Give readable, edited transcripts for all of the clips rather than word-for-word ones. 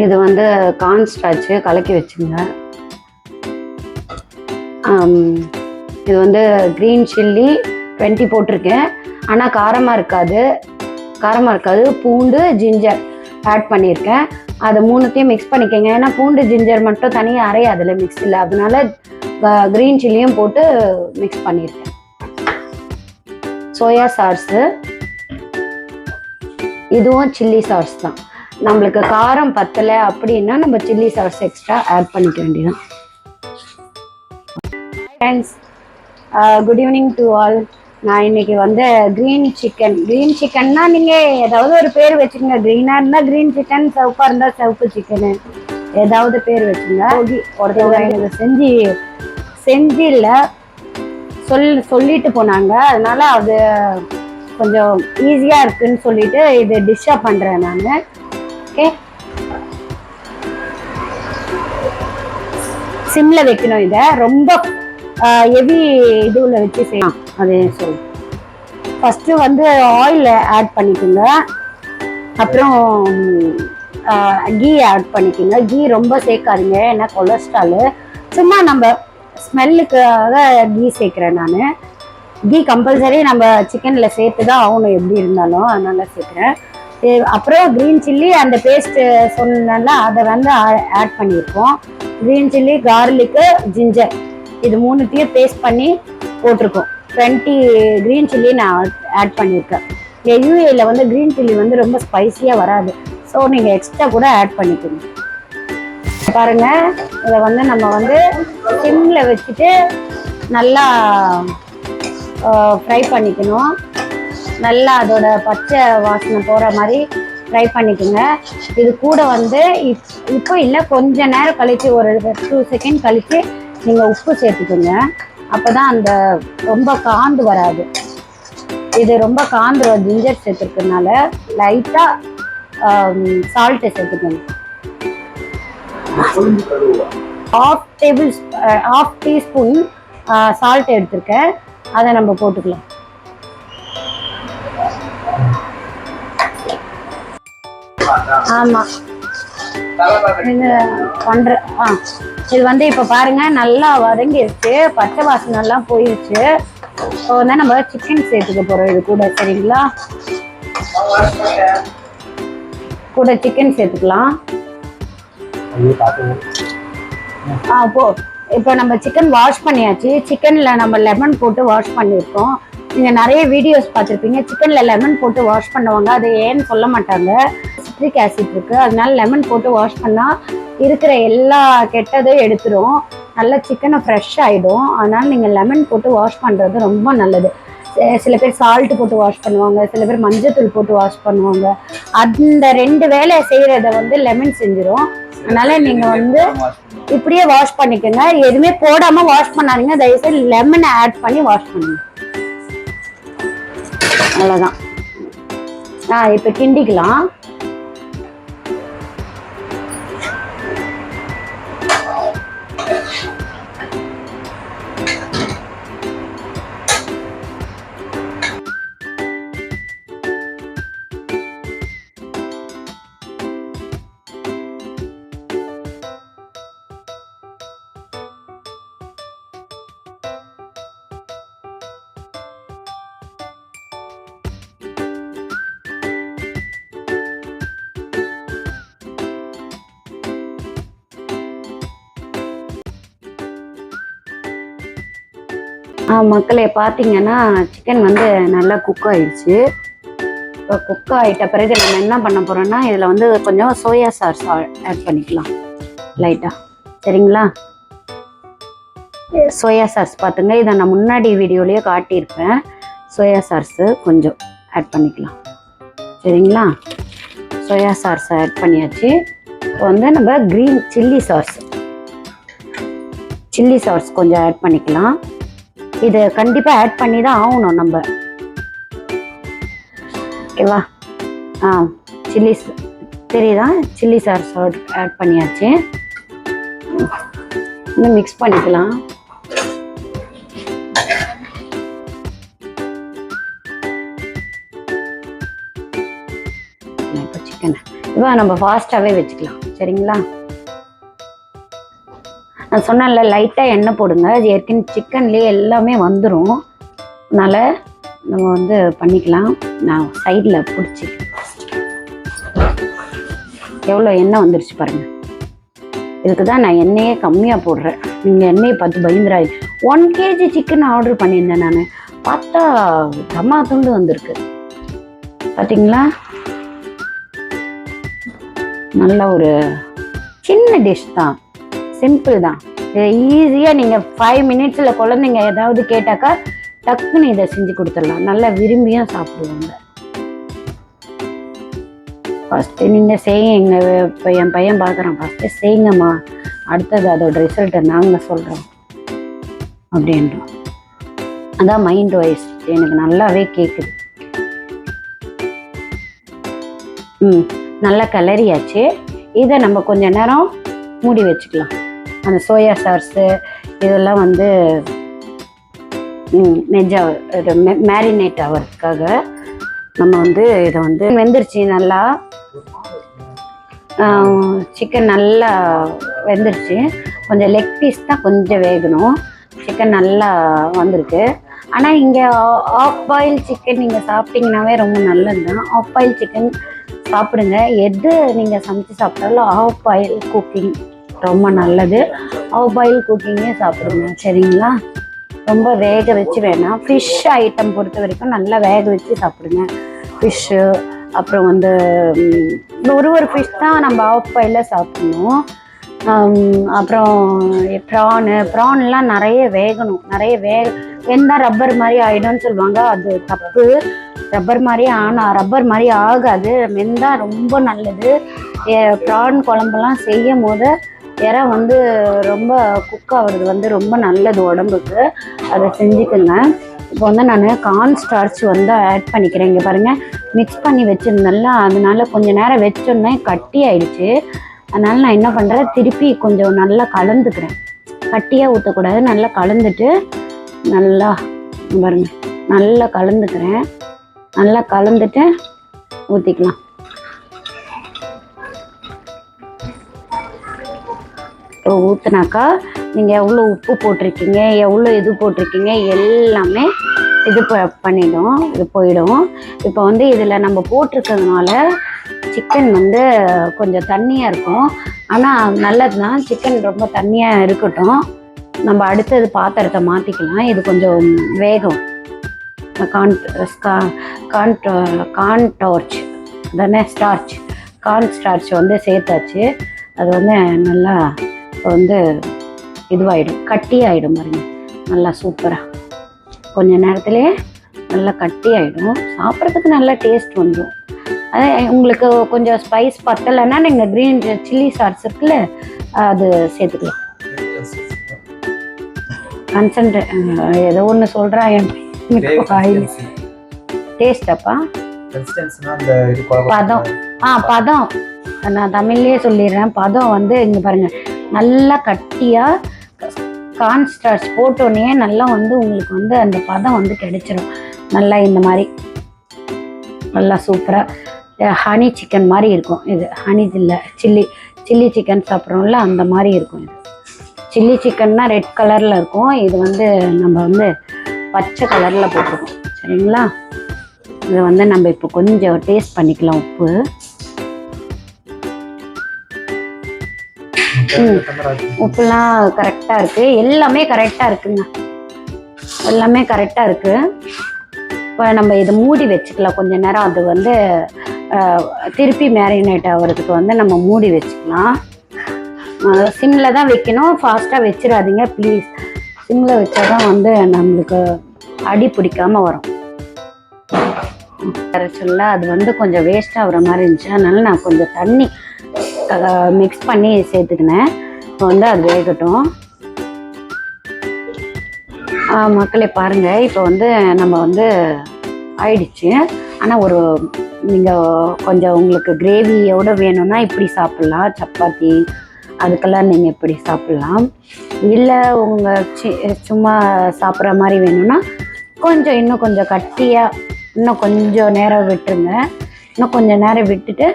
இது வந்து corn starch கலக்கி வச்சுங்க. இது வந்து க்ரீன் சில்லி 20 போட்டிருக்கேன். ஆனால் காரமாக இருக்காது. பூண்டு ஜிஞ்சர் ஆட் பண்ணியிருக்கேன். அதை மூணுத்தையும் மிக்ஸ் பண்ணிக்கோங்க. ஏன்னா பூண்டு ஜிஞ்சர் மட்டும் தனியாக அரையாதில்ல மிக்ஸில், அதனால க்ரீன் சில்லியும் போட்டு மிக்ஸ் பண்ணியிருக்கேன். சோயா சாஸு, இதுவும் சில்லி சாஸ் தான். நம்மளுக்கு காரம் பத்தலை அப்படின்னா நம்ம சில்லி சாஸ் எக்ஸ்ட்ரா ஆட் பண்ணிக்க வேண்டியதான். Friends, good evening to all. நான் இன்னைக்கு வந்து க்ரீன் சிக்கன்னா நீங்கள் ஏதாவது ஒரு பேர் வச்சுக்கோங்க. க்ரீனாக இருந்தால் க்ரீன் சிக்கன், சிவப்பாக இருந்தால் சிவப்பு சிக்கனு, ஏதாவது பேர் வச்சுங்க. ஒருத்தவங்க எனக்கு செஞ்சு இல்லை சொல்லிட்டு போனாங்க. அதனால அது கொஞ்சம் ஈஸியாக இருக்குன்னு சொல்லிட்டு இது டிஷ்ஷாக பண்ணுறேன் நான். ஓகே, சிம்மில் வைக்கணும். இதை ரொம்ப ஹெவி இதுவில் வச்சு செய்யலாம். அது சொல்லு. ஃபஸ்ட்டு வந்து ஆயில் ஆட் பண்ணிக்கோங்க. அப்புறம் கீ ஆட் பண்ணிக்கோங்க. கீ ரொம்ப சேர்க்காதீங்க, ஏன்னா கொலஸ்ட்ராலு. சும்மா நம்ம ஸ்மெல்லுக்காக கீ சேர்க்குறேன் நான். கீ கம்பல்சரி நம்ம சிக்கனில் சேர்த்து தான் ஆகணும் எப்படி இருந்தாலும், அதனால சேர்க்குறேன். அப்புறம் க்ரீன் சில்லி அந்த பேஸ்ட்டு சொன்னால அதை வந்து ஆட் பண்ணியிருக்கோம். க்ரீன் சில்லி, கார்லிக்கு, ஜிஞ்சர், இது மூணுத்தையும் பேஸ்ட் பண்ணி போட்டிருக்கோம். 20 க்ரீன் சில்லி நான் ஆட் பண்ணியிருக்கேன். யூஏயில் வந்து க்ரீன் சில்லி வந்து ரொம்ப ஸ்பைஸியாக வராது, ஸோ நீங்கள் எக்ஸ்ட்ரா கூட ஆட் பண்ணிக்கோங்க. பாருங்க, இதை வந்து நம்ம வந்து சிம்மில் வச்சுட்டு நல்லா ஃப்ரை பண்ணிக்கணும். நல்லா அதோட பச்சை வாசனை போகிற மாதிரி ஃப்ரை பண்ணிக்கோங்க. இது கூட வந்து இப்போ இல்லை, கொஞ்சம் நேரம் கழித்து ஒரு 2 செகண்ட் கழித்து நீங்கள் உப்பு சேர்த்துக்கோங்க. அப்போ தான் அந்த ரொம்ப காந்து வராது. இது ரொம்ப காந்து ஜிஞ்சர் சேர்த்துருக்கனால லைட்டாக சால்ட்டு சேர்த்துக்கோங்க. half டீஸ்பூன் சால்ட் எடுத்திருக்கேன், அதை நம்ம போட்டுக்கலாம். ஆமாம், இது பண்ணுற இது வந்து இப்போ பாருங்கள் நல்லா வதங்கிருச்சு, பச்சை வாசனைலாம் போயிடுச்சு. இப்போ வந்து நம்ம சிக்கன் சேர்த்துக்க போகிறோம் இது கூட. சரிங்களா, கூட சிக்கன் சேர்த்துக்கலாம். இப்போ நம்ம சிக்கன் வாஷ் பண்ணியாச்சு. சிக்கனில் நம்ம லெமன் போட்டு வாஷ் பண்ணியிருக்கோம். நீங்கள் நிறைய வீடியோஸ் பார்த்துருப்பீங்க, சிக்கனில் லெமன் போட்டு வாஷ் பண்ணுவாங்க. அது ஏன்னு சொல்ல மாட்டாங்க. சிட்ரிக் ஆசிட் இருக்குது, அதனால லெமன் போட்டு வாஷ் பண்ணால் இருக்கிற எல்லா கெட்டதும் எடுத்துரும், நல்லா சிக்கனை ஃப்ரெஷ் ஆகிடும். அதனால் நீங்கள் லெமன் போட்டு வாஷ் பண்ணுறது ரொம்ப நல்லது. சில பேர் சால்ட்டு போட்டு வாஷ் பண்ணுவாங்க, சில பேர் மஞ்சத்தூள் போட்டு வாஷ் பண்ணுவாங்க. அந்த 2 வேலை செய்கிறத வந்து லெமன் செஞ்சிடும். அதனால் நீங்கள் வந்து இப்படியே வாஷ் பண்ணிக்கோங்க. எதுவுமே போடாமல் வாஷ் பண்ணாதீங்க, தயவுசெய்து லெமனை ஆட் பண்ணி வாஷ் பண்ணுங்க. அவ்வளோதான். இப்போ கிண்டிக்கலாம். மக்களே, பார்த்தீங்கன்னா சிக்கன் வந்து நல்லா குக் ஆயிடுச்சு. இப்போ குக் ஆகிட்ட பிறகு நம்ம என்ன பண்ண போகிறோம்னா, இதில் வந்து கொஞ்சம் சோயா சாஸ் ஆட் பண்ணிக்கலாம் லைட்டாக. சரிங்களா, சோயா சாஸ் பார்த்துங்க, இதை நான் முன்னாடி வீடியோலேயே காட்டியிருப்பேன். சோயா சாஸு கொஞ்சம் ஆட் பண்ணிக்கலாம். சரிங்களா, சோயா சாஸ் ஆட் பண்ணியாச்சு. இப்போ வந்து நம்ம க்ரீன் சில்லி சாஸ் கொஞ்சம் ஆட் பண்ணிக்கலாம். இது கண்டிப்பாக ஆட் பண்ணி தான் ஆகணும் நம்ம. ஓகேவா, சில்லி தெரியுதா, சில்லி சாஸ் ஆட் பண்ணியாச்சு. இன்னும் மிக்ஸ் பண்ணிக்கலாம். இப்போ சிக்கனை. இப்போ நம்ம ஃபாஸ்ட்டாகவே வச்சுக்கலாம். சரிங்களா? நான் சொன்னேன்ல, லைட்டாக எண்ணெய் போடுங்க. அது ஏற்கனவே சிக்கன்லேயே எல்லாமே வந்துடும். அதனால் நம்ம வந்து பண்ணிக்கலாம். நான் சைடில் பிடிச்சி எவ்வளோ எண்ணெய் வந்துருச்சு பாருங்கள். இதுக்கு தான் நான் எண்ணெயே கம்மியாக போடுறேன். நீங்கள் எண்ணெயை பார்த்து பயந்துராது. 1 kg சிக்கன் ஆர்டர் பண்ணியிருந்தேன் நான். பார்த்தா தம்மா துண்டு வந்திருக்கு. பார்த்தீங்களா? நல்ல ஒரு சின்ன டிஷ் தான், சிம்பிள் தான். இதை ஈஸியாக நீங்கள் 5 minutesல குழந்தைங்க ஏதாவது கேட்டாக்கா டக்குன்னு இதை செஞ்சு கொடுத்துடலாம். நல்லா விரும்பியும் சாப்பிடுவாங்க. ஃபஸ்ட்டு நீங்கள் செய்யுங்க. இப்போ என் பையன் பார்க்குறான், ஃபஸ்ட்டு செய்யுங்கம்மா, அடுத்தது அதோட ரிசல்ட்டை நாங்கள் சொல்கிறோம் அப்படின்றோம். அதான் மைண்ட் வைஸ் எனக்கு நல்லாவே கேட்குது. நல்லா கிளறியாச்சு. இதை நம்ம கொஞ்ச நேரம் மூடி வச்சுக்கலாம். அந்த சோயா சாஸு இதெல்லாம் வந்து மேரினேட் ஆகிறதுக்காக நம்ம வந்து இதை வந்து வெந்துருச்சு. நல்லா சிக்கன் நல்லா வெந்துருச்சு. கொஞ்சம் லெக் பீஸ் தான் கொஞ்சம் வேகணும். சிக்கன் நல்லா வந்திருக்கு. ஆனால் இங்கே ஆஃப் பாயில் சிக்கன் நீங்கள் சாப்பிட்டீங்கன்னாவே ரொம்ப நல்லது தான். ஆஃப் பாயில் சிக்கன் சாப்பிடுங்க. எது நீங்கள் சமைச்சு சாப்பிட்டாலும் ஆஃப் பாயில் குக்கிங் ரொம்ப நல்லது. ஆஃப் பாயில் குக்கிங்கே சாப்பிடுங்க. சரிங்களா? ரொம்ப வேக வச்சு வேணாம். ஃபிஷ் ஐட்டம் பொறுத்த வரைக்கும் நல்லா வேக வச்சு சாப்பிடுங்க. ஃபிஷ்ஷு அப்புறம் வந்து ஒரு ஃபிஷ் தான் நம்ம ஆஃப் பாயிலில் சாப்பிடணும். அப்புறம் ப்ரான்லாம் நிறைய வேகணும். நிறைய வெந்தால் ரப்பர் மாதிரி ஆகிடும்னு சொல்லுவாங்க. அது தப்பு. ரப்பர் மாதிரி ஆகாது. வெந்தால் ரொம்ப நல்லது. ப்ரான் குழம்புலாம் செய்யும் போது இறை வந்து ரொம்ப குக் ஆகுறது வந்து ரொம்ப நல்லது உடம்புக்கு. அதை செஞ்சுக்குங்க. இப்போ வந்து நான் கார்ன் ஸ்டார்ச் வந்து ஆட் பண்ணிக்கிறேன். இங்கே பாருங்கள், மிக்ஸ் பண்ணி வச்சுருந்தேன்ல, அதனால கொஞ்சம் நேரம் வச்சோன்னே கட்டி ஆயிடுச்சு. அதனால் நான் என்ன பண்ணுறேன், திருப்பி கொஞ்சம் நல்லா கலந்துக்கிறேன். கட்டியாக ஊற்றக்கூடாது. நல்லா கலந்துட்டு நல்லா பாருங்க, நல்லா கலந்துக்கிறேன். நல்லா கலந்துட்டு ஊற்றிக்கலாம். ஊற்றுனாக்கா நீங்கள் எவ்வளோ உப்பு போட்டிருக்கீங்க, எவ்வளோ இது போட்டிருக்கீங்க எல்லாமே இது பண்ணிடும். இது போயிடும். இப்போ வந்து இதில் நம்ம போட்டிருக்கிறதுனால சிக்கன் வந்து கொஞ்சம் தண்ணியாக இருக்கும். ஆனால் நல்லது தான். சிக்கன் ரொம்ப தண்ணியாக இருக்கட்டும். நம்ம அடுத்தது பாத்திரத்தை மாற்றிக்கலாம். இது கொஞ்சம் வேகம். கார்ன் டார்ச் அதானே ஸ்டார்ச், கார்ன் ஸ்டார்ச் வந்து சேர்த்தாச்சு. அது வந்து நல்லா வந்து இதுவாகிடும், கட்டி ஆகிடும் பாருங்க. நல்லா சூப்பராக கொஞ்ச நேரத்துலேயே நல்லா கட்டி ஆகிடும். சாப்பிட்றதுக்கு நல்லா டேஸ்ட் வந்துடும். அதே உங்களுக்கு கொஞ்சம் ஸ்பைஸ் பத்தலைன்னா நீங்கள் க்ரீன் சில்லி சாஸ் இருக்குல்ல, அது சேர்த்துக்கலாம். கன்சன்ட்ரேட் ஏதோ ஒன்று சொல்கிறா என் ஆயில் டேஸ்டப்பா. பதம் பதம் நான் தமிழ்லேயே சொல்லிடுறேன். பதம் வந்து இங்கே பாருங்கள், நல்லா கட்டியாக கார்ன் ஸ்டார்ச் போட்டோன்னே நல்லா வந்து உங்களுக்கு வந்து அந்த பதம் வந்து கிடைச்சிரும். நல்லா இந்த மாதிரி நல்லா சூப்பராக ஹனி சிக்கன் மாதிரி இருக்கும். இது ஹனி இல்லை, சில்லி சிக்கன் சாப்பிட்றோம்ல அந்த மாதிரி இருக்கும். இது சில்லி சிக்கன்னா ரெட் கலரில் இருக்கும். இது வந்து நம்ம வந்து பச்சை கலரில் போட்டுருக்கோம். சரிங்களா? இதை வந்து நம்ம இப்போ கொஞ்சம் டேஸ்ட் பண்ணிக்கலாம். உப்பு உப்புலாம் கரெக்டாக இருக்குது. எல்லாமே கரெக்டாக இருக்குங்க. எல்லாமே கரெக்டாக இருக்குது. இப்போ நம்ம இதை மூடி வச்சுக்கலாம் கொஞ்ச நேரம். அது வந்து திருப்பி மேரினேட் ஆகிறதுக்கு வந்து நம்ம மூடி வச்சுக்கலாம். சிம்மில் தான் வைக்கணும். ஃபாஸ்ட்டாக வச்சிடாதீங்க ப்ளீஸ். சிம்மில் வச்சா தான் வந்து நம்மளுக்கு அடி பிடிக்காமல் வரும். சொல்ல அது வந்து கொஞ்சம் வேஸ்ட் ஆகிற மாதிரி இருந்துச்சு. அதனால நான் கொஞ்சம் தண்ணி மிக்ஸ் பண்ணி சேர்த்துக்கினேன். இப்போ வந்து அது வேகட்டும். மக்களே பாருங்கள், இப்போ வந்து நம்ம வந்து ஆயிடுச்சு. ஆனால் ஒரு நீங்கள் கொஞ்சம் உங்களுக்கு கிரேவியோடு வேணும்னா இப்படி சாப்பிட்லாம். சப்பாத்தி அதுக்கெல்லாம் நீங்கள் இப்படி சாப்பிட்லாம். இல்லை உங்கள் சும்மா சாப்பிட்ற மாதிரி வேணும்னா கொஞ்சம் இன்னும் கொஞ்சம் கட்டியாக இன்னும் கொஞ்சம் நேரம் விட்டுருங்க. இன்னும் கொஞ்சம் நேரம் விட்டுட்டு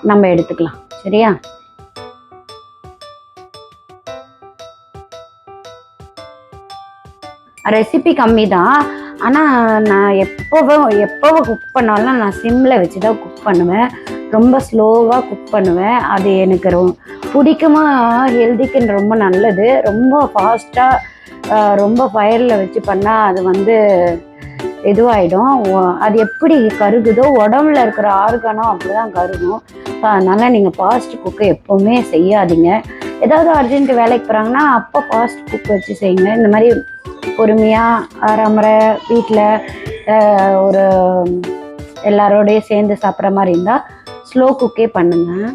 நம்ம எடுத்துக்கலாம். சரியா? ரெசிபி கம்மி தான். ஆனால் நான் எப்போவும் குக் பண்ணாலும் நான் சிம்மில் வச்சு தான் குக் பண்ணுவேன். ரொம்ப ஸ்லோவாக குக் பண்ணுவேன். அது எனக்கு பிடிக்குமா, ஹெல்திக்குன்னு ரொம்ப நல்லது. ரொம்ப ஃபாஸ்ட்டாக ரொம்ப ஃபயரில் வச்சு பண்ணால் அது வந்து இதுவாகிடும். அது எப்படி கருகுதோ உடம்புல இருக்கிற ஆர்கானும் அப்படி தான் கருகும். அதனால் நீங்கள் ஃபாஸ்ட் குக்கு எப்போவுமே செய்யாதீங்க. ஏதாவது அர்ஜென்ட் வேலைக்கு போகிறாங்கன்னா அப்போ ஃபாஸ்ட் குக் வச்சு செய்யுங்க. இந்த மாதிரி பொறுமையாக ஆறாமரை வீட்டில் ஒரு எல்லாரோடையும் சேர்ந்து சாப்பிட்ற மாதிரி இருந்தால் ஸ்லோ குக்கே பண்ணுங்கள்.